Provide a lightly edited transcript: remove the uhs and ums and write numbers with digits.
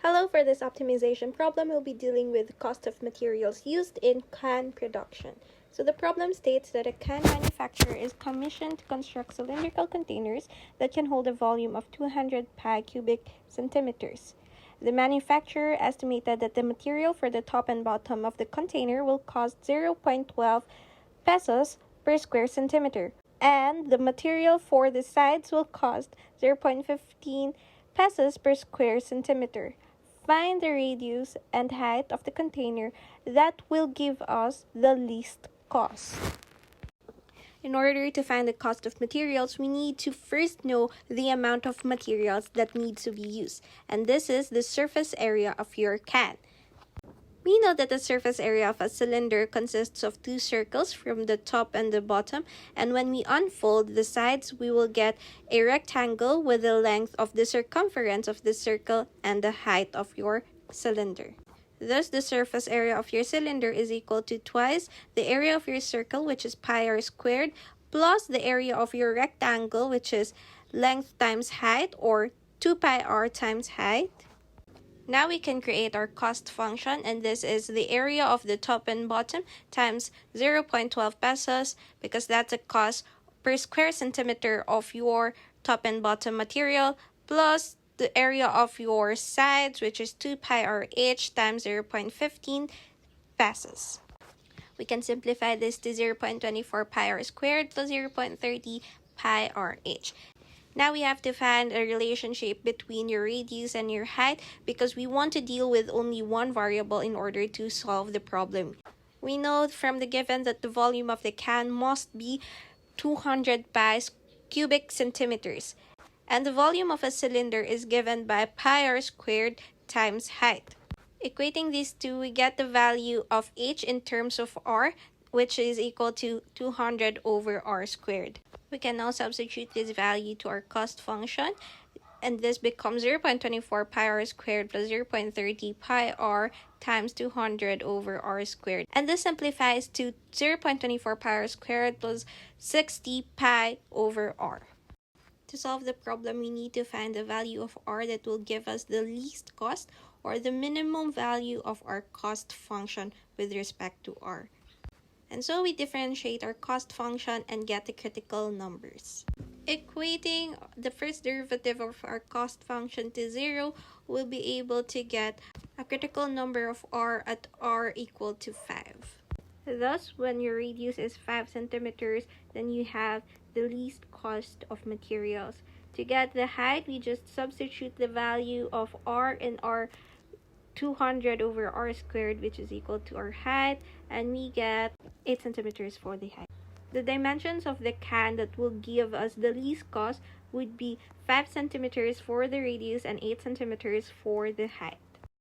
Hello, for this optimization problem, we'll be dealing with the cost of materials used in can production. So the problem states that a can manufacturer is commissioned to construct cylindrical containers that can hold a volume of 200 pi cubic centimeters. The manufacturer estimated that the material for the top and bottom of the container will cost 0.12 pesos per square centimeter, and the material for the sides will cost 0.15 pesos per square centimeter. Find the radius and height of the container that will give us the least cost. In order to find the cost of materials, we need to first know the amount of materials that needs to be used, and this is the surface area of your can. We know that the surface area of a cylinder consists of two circles from the top and the bottom, and when we unfold the sides, we will get a rectangle with the length of the circumference of the circle and the height of your cylinder. Thus, the surface area of your cylinder is equal to twice the area of your circle, which is pi r squared, plus the area of your rectangle, which is length times height, or 2 pi r times height. Now we can create our cost function, and this is the area of the top and bottom times 0.12 pesos, because that's a cost per square centimeter of your top and bottom material, plus the area of your sides, which is 2 pi r h times 0.15 pesos. We can simplify this to 0.24 pi r squared plus 0.30 pi r h. Now we have to find a relationship between your radius and your height, because we want to deal with only one variable in order to solve the problem. We know from the given that the volume of the can must be 200 pi cubic centimeters, and the volume of a cylinder is given by pi r squared times height. Equating these two, we get the value of h in terms of r, which is equal to 200 over r squared. We can now substitute this value to our cost function, and this becomes 0.24 pi r squared plus 0.30 pi r times 200 over r squared. And this simplifies to 0.24 pi r squared plus 60 pi over r. To solve the problem, we need to find the value of r that will give us the least cost, or the minimum value of our cost function with respect to r. And so we differentiate our cost function and get the critical numbers. Equating the first derivative of our cost function to 0, we'll be able to get a critical number of r at r equal to 5. Thus, when your radius is 5 centimeters, then you have the least cost of materials. To get the height, we just substitute the value of r in our 200 over r squared, which is equal to our height, and we get 8 centimeters for the height. The dimensions of the can that will give us the least cost would be 5 centimeters for the radius and 8 centimeters for the height.